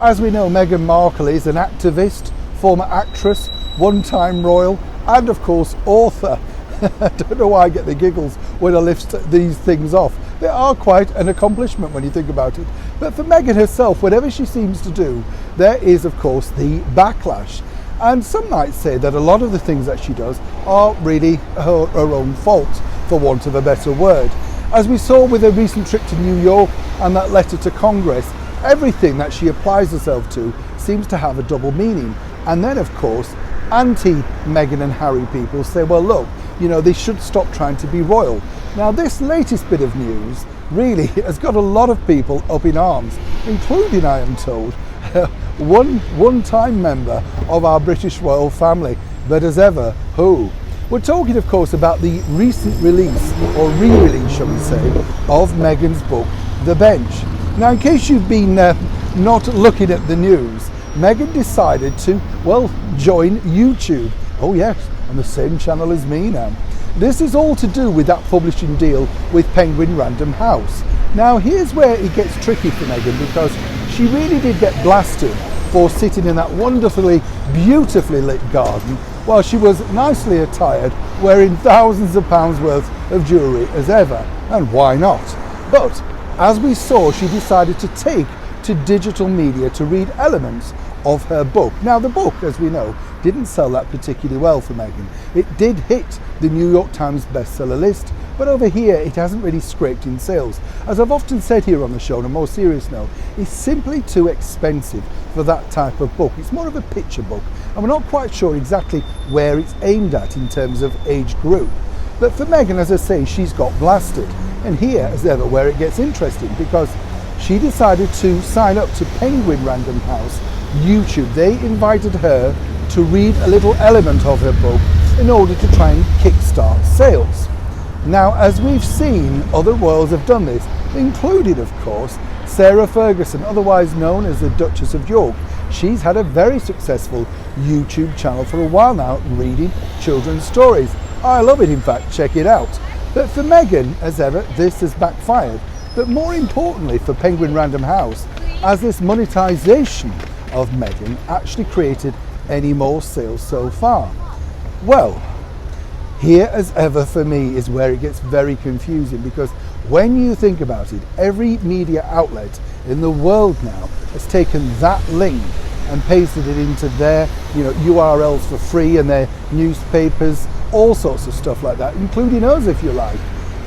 As we know, Meghan Markle is an activist, former actress, one-time royal, and of course author. I don't know why I get the giggles when I list these things off. They are quite an accomplishment when you think about it. But for Meghan herself, whatever she seems to do, there is of course the backlash. And some might say that a lot of the things that she does are really her own fault, for want of a better word. As we saw with her recent trip to New York and that letter to Congress, everything that she applies herself to seems to have a double meaning. And then of course, anti-Meghan and Harry people say, well look, they should stop trying to be royal. Now this latest bit of news really has got a lot of people up in arms, including, I am told, one-time member of our British royal family, but as ever, who? We're talking of course about the recent release, or re-release shall we say, of Meghan's book, The Bench. Now in case you've been not looking at the news, Meghan decided to, join YouTube. Oh yes, on the same channel as me now. This is all to do with that publishing deal with Penguin Random House. Now here's where it gets tricky for Meghan, because she really did get blasted for sitting in that wonderfully, beautifully lit garden while she was nicely attired, wearing thousands of pounds worth of jewellery as ever. And why not? But as we saw, she decided to take to digital media to read elements of her book. Now the book, as we know, didn't sell that particularly well for Meghan. It did hit the New York Times bestseller list, but over here it hasn't really scraped in sales. As I've often said here on the show, on a more serious note, it's simply too expensive for that type of book. It's more of a picture book, and we're not quite sure exactly where it's aimed at in terms of age group. But for Meghan, as I say, she's got blasted. And here, as ever, where it gets interesting, because she decided to sign up to Penguin Random House YouTube. They invited her to read a little element of her book in order to try and kickstart sales. Now, as we've seen, other royals have done this, including, of course, Sarah Ferguson, otherwise known as the Duchess of York. She's had a very successful YouTube channel for a while now, reading children's stories. I love it, in fact, check it out. But for Meghan, as ever, this has backfired. But more importantly for Penguin Random House, as this monetization of Meghan actually created any more sales so far? Well, here as ever for me is where it gets very confusing, because when you think about it, every media outlet in the world now has taken that link and pasted it into their URLs for free, and their newspapers, all sorts of stuff like that, including us if you like.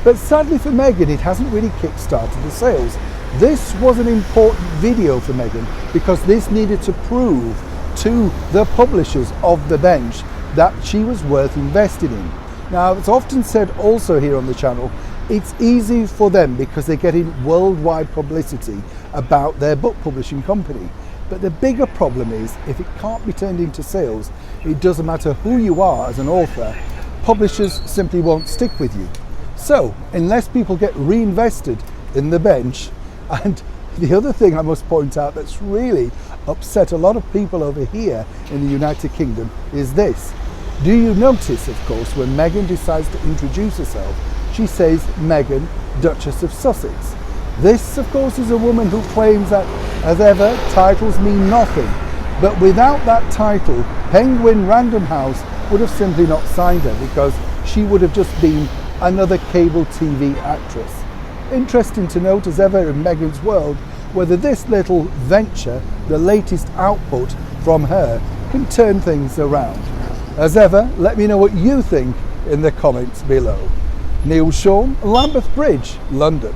But sadly for Meghan, it hasn't really kick-started the sales. This was an important video for Meghan because this needed to prove to the publishers of The Bench that she was worth investing in. Now, it's often said also here on the channel, it's easy for them because they're getting worldwide publicity about their book publishing company. But the bigger problem is, if it can't be turned into sales, it doesn't matter who you are as an author, publishers simply won't stick with you. So, unless people get reinvested in The Bench, and the other thing I must point out that's really upset a lot of people over here in the United Kingdom is this. Do you notice, of course, when Meghan decides to introduce herself, she says Meghan, Duchess of Sussex. This, of course, is a woman who claims that, as ever, titles mean nothing. But without that title, Penguin Random House would have simply not signed her, because she would have just been another cable TV actress. Interesting to note, as ever, in Meghan's world, whether this little venture, the latest output from her, can turn things around. As ever, let me know what you think in the comments below. Neil Shawn, Lambeth Bridge, London.